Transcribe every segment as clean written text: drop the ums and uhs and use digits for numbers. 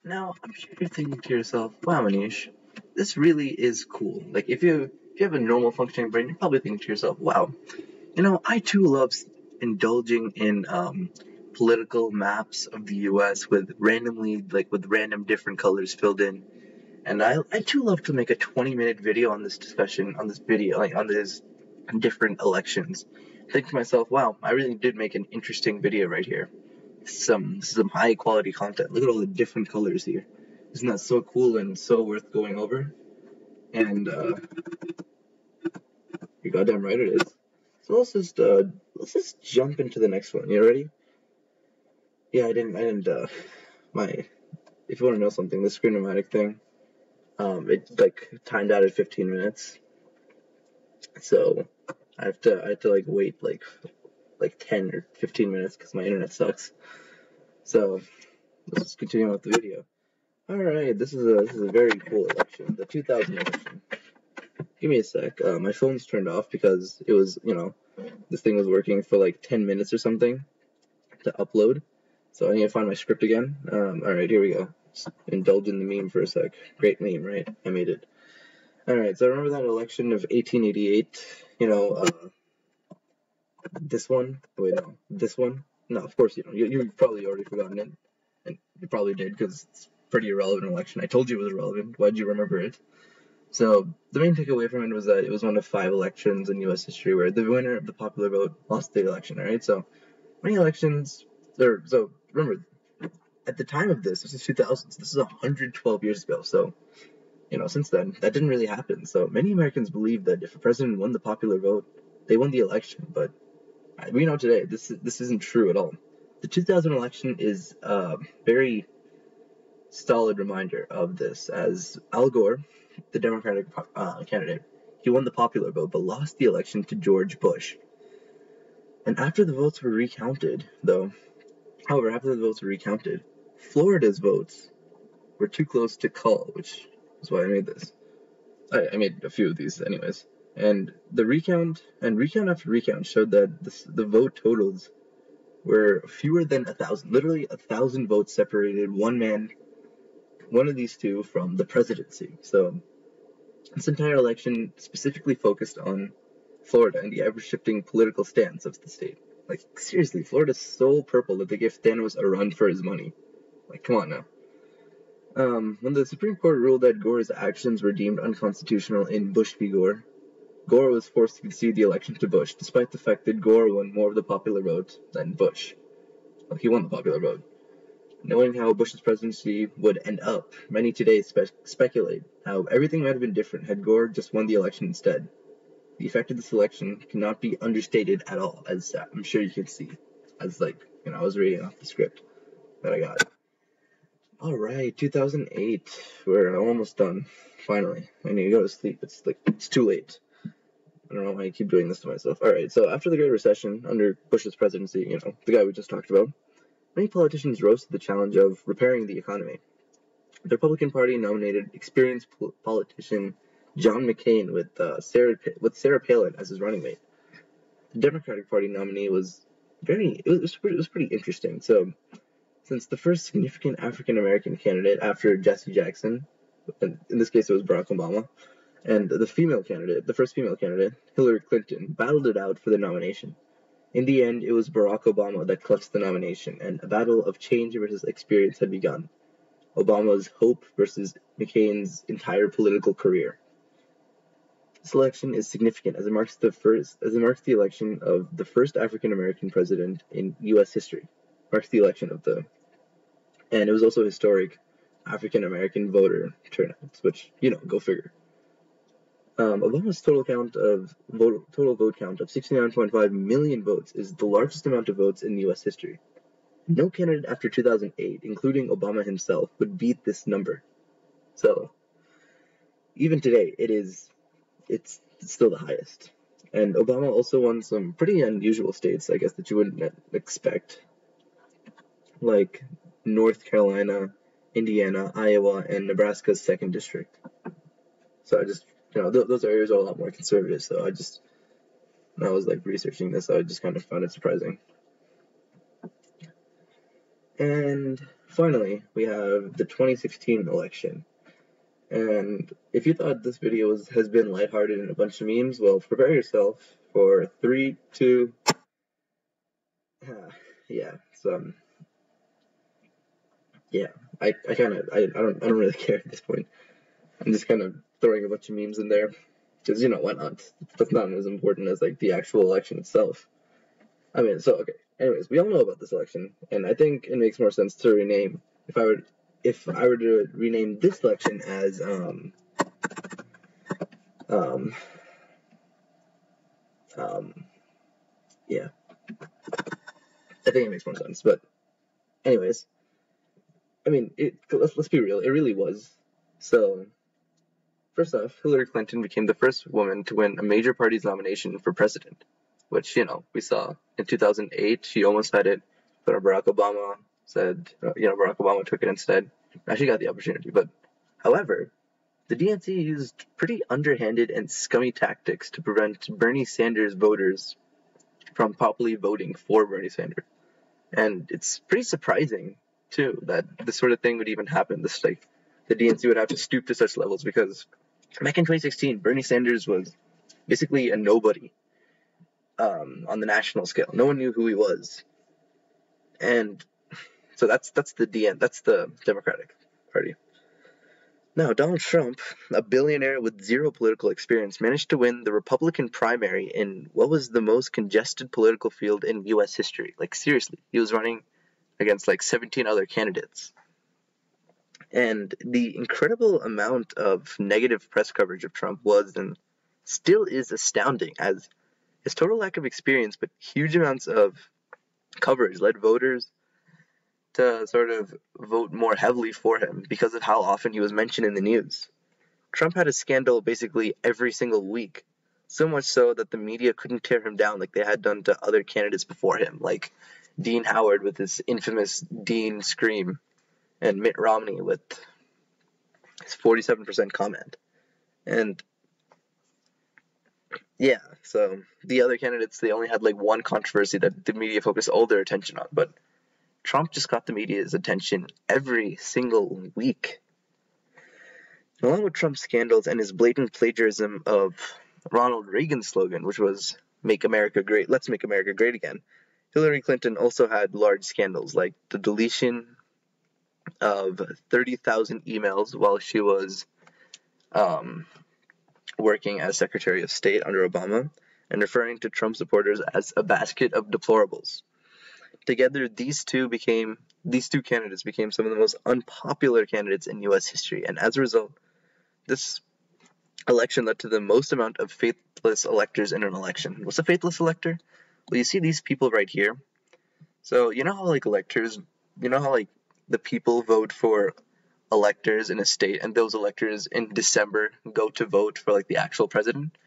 Now, I'm sure you're thinking to yourself, wow, Manish, this really is cool. Like, if you have a normal functioning brain, you're probably thinking to yourself, wow, I too love indulging in political maps of the U.S. with random different colors filled in. And I too love to make a 20-minute video on this discussion, on this video, like on this different elections. Think to myself, wow, I really did make an interesting video right here. Some high quality content. Look at all the different colors here. Isn't that so cool and so worth going over? And you're goddamn right it is. So let's just jump into the next one. You ready? Yeah, I didn't my if you want to know something, the screen-o-matic thing, it like timed out at 15 minutes. So I have to like wait like 10 or 15 minutes because my internet sucks. So let's just continue with the video. All right, this is a very cool election, the 2000 election. Give me a sec. My phone's turned off because it was, this thing was working for like 10 minutes or something to upload. So I need to find my script again. All right, here we go. Just indulge in the meme for a sec. Great meme, right? I made it. All right, so I remember that election of 1888. This one. Wait, no, this one. No, of course you don't. You've probably already forgotten it, and you probably did because it's a pretty irrelevant election. I told you it was irrelevant. Why'd you remember it? So the main takeaway from it was that it was one of 5 elections in U.S. history where the winner of the popular vote lost the election. All right, so many elections. So remember, at the time of this is 2000s. This is 112 years ago. So since then that didn't really happen. So many Americans believe that if a president won the popular vote, they won the election. But we know today this isn't true at all. The 2000 election is a very solid reminder of this, as Al Gore, the Democratic candidate, he won the popular vote but lost the election to George Bush. And after the votes were recounted, Florida's votes were too close to call, which is why I made this. I made a few of these anyways. And the recount after recount showed that the vote totals were fewer than 1,000. Literally 1,000 votes separated one of these two from the presidency. So this entire election specifically focused on Florida and the ever-shifting political stance of the state. Like, seriously, Florida's so purple that they gave Thanos a run for his money. Like, come on now. When the Supreme Court ruled that Gore's actions were deemed unconstitutional in Bush v. Gore, Gore was forced to concede the election to Bush, despite the fact that Gore won more of the popular vote than Bush. Well, he won the popular vote. Knowing how Bush's presidency would end up, many today speculate how everything might have been different had Gore just won the election instead. The effect of this election cannot be understated at all, as I'm sure you can see, as I was reading off the script that I got. Alright, 2008, we're almost done, finally. I need to go to sleep, it's too late. I don't know why I keep doing this to myself. Alright, so after the Great Recession, under Bush's presidency, the guy we just talked about, many politicians rose to the challenge of repairing the economy. The Republican Party nominated experienced politician John McCain with Sarah Palin as his running mate. The Democratic Party nominee was pretty interesting. So, since the first significant African American candidate after Jesse Jackson, in this case it was Barack Obama, and the first female candidate, Hillary Clinton, battled it out for the nomination. In the end, it was Barack Obama that clutched the nomination, and a battle of change versus experience had begun. Obama's hope versus McCain's entire political career. This election is significant as it marks the election of the first African American president in U.S. history. And it was also historic African American voter turnout, which go figure. Obama's total vote count of 69.5 million votes is the largest amount of votes in U.S. history. No candidate after 2008, including Obama himself, would beat this number. So, even today, it's still the highest. And Obama also won some pretty unusual states, I guess, that you wouldn't expect, like North Carolina, Indiana, Iowa, and Nebraska's 2nd district. So I just, those areas are a lot more conservative, so when I was researching this, I just kind of found it surprising. And finally, we have the 2016 election. And if you thought this video has been lighthearted and a bunch of memes, well, prepare yourself for 3, 2, yeah. So yeah, I don't really care at this point. I'm just kind of throwing a bunch of memes in there because why not? That's not as important as like the actual election itself. I mean, so okay. Anyways, we all know about this election, and I think it makes more sense to rename if I were to rename this election as yeah, I think it makes more sense. But anyways, I mean, let's be real. It really was. So first off, Hillary Clinton became the first woman to win a major party's nomination for president, which we saw in 2008. She almost had it, but Barack Obama said, Barack Obama took it instead. Actually got the opportunity, but however, the DNC used pretty underhanded and scummy tactics to prevent Bernie Sanders voters from popularly voting for Bernie Sanders. And it's pretty surprising, too, that this sort of thing would even happen. The DNC would have to stoop to such levels because back in 2016, Bernie Sanders was basically a nobody on the national scale. No one knew who he was. And so that's the Democratic Party. Now, Donald Trump, a billionaire with zero political experience, managed to win the Republican primary in what was the most congested political field in U.S. history. Like, seriously, he was running against like 17 other candidates. And the incredible amount of negative press coverage of Trump was and still is astounding, as his total lack of experience but huge amounts of coverage led voters to sort of vote more heavily for him because of how often he was mentioned in the news. Trump had a scandal basically every single week, so much so that the media couldn't tear him down like they had done to other candidates before him, like Dean Howard with his infamous Dean scream, and Mitt Romney with his 47% comment. And yeah, so the other candidates, they only had like one controversy that the media focused all their attention on, but Trump just got the media's attention every single week. Along with Trump's scandals and his blatant plagiarism of Ronald Reagan's slogan, which was "Make America Great, Let's Make America Great Again," Hillary Clinton also had large scandals like the deletion of 30,000 emails while she was working as Secretary of State under Obama, and referring to Trump supporters as a basket of deplorables. Together, these two candidates became some of the most unpopular candidates in U.S. history, and as a result, this election led to the most amount of faithless electors in an election. What's a faithless elector? Well, you see these people right here. So you know how the people vote for electors in a state, and those electors in December go to vote for like the actual president.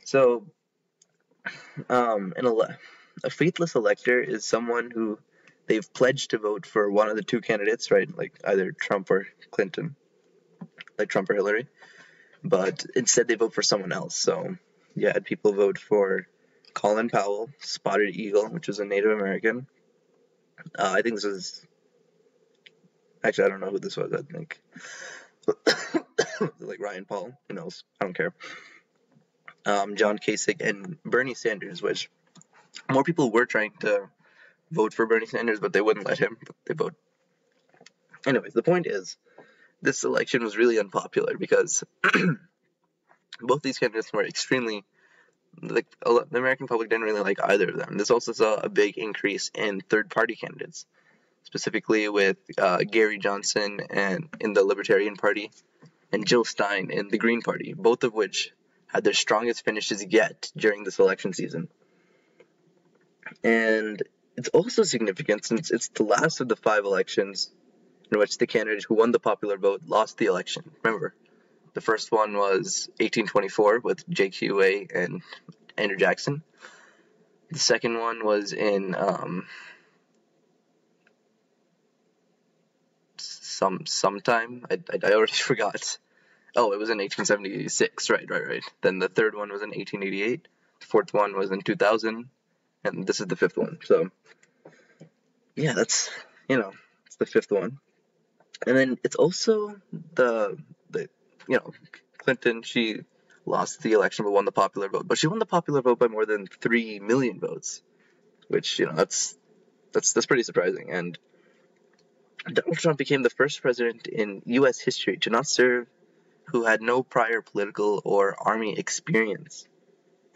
So, a faithless elector is someone who they've pledged to vote for one of the two candidates, right? Like either Trump or Clinton, like Trump or Hillary, but instead they vote for someone else. So you had people vote for Colin Powell, Spotted Eagle, which was a Native American. I think this was, actually I don't know who this was, I think like Ryan Paul, who knows, I don't care. John Kasich and Bernie Sanders, which more people were trying to vote for Bernie Sanders, but they wouldn't let him. They vote. Anyways, the point is, this election was really unpopular because both these candidates were extremely, the American public didn't really like either of them. This also saw a big increase in third-party candidates, specifically with Gary Johnson and in the Libertarian Party and Jill Stein in the Green Party, both of which had their strongest finishes yet during this election season. And it's also significant since it's the last of the 5 elections in which the candidate who won the popular vote lost the election. Remember, the first one was 1824 with J.Q.A. and Andrew Jackson. The second one was in sometime. I already forgot. Oh, it was in 1876. Right. Then the third one was in 1888. The fourth one was in 2000. And this is the 5th one. So, yeah, that's, it's the fifth one. And then it's also the Clinton, she lost the election but won the popular vote. But she won the popular vote by more than 3 million votes, which, that's pretty surprising. And Donald Trump became the first president in U.S. history to not serve who had no prior political or army experience.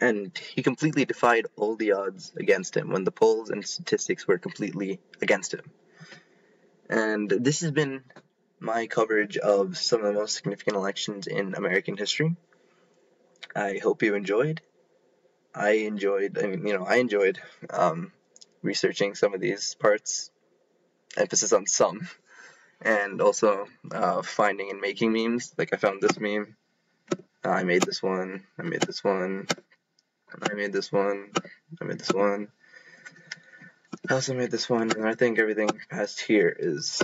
And he completely defied all the odds against him when the polls and statistics were completely against him. And this has been my coverage of some of the most significant elections in American history. I hope you enjoyed. I enjoyed researching some of these parts, emphasis on some, and also finding and making memes. Like, I found this meme, I made this one, I made this one, I made this one, I made this one, I also made this one, and I think everything past here is,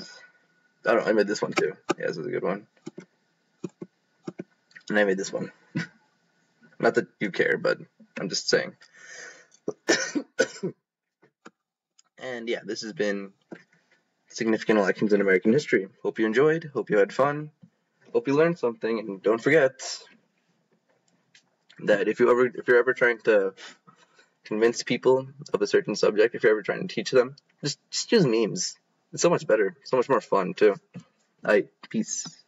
I made this one too. Yeah, this was a good one. And I made this one. Not that you care, but I'm just saying. And yeah, this has been Significant Elections in American History. Hope you enjoyed, hope you had fun, hope you learned something, and don't forget that if you're ever trying to convince people of a certain subject, if you're ever trying to teach them, just use memes. It's so much better, so much more fun too. Peace.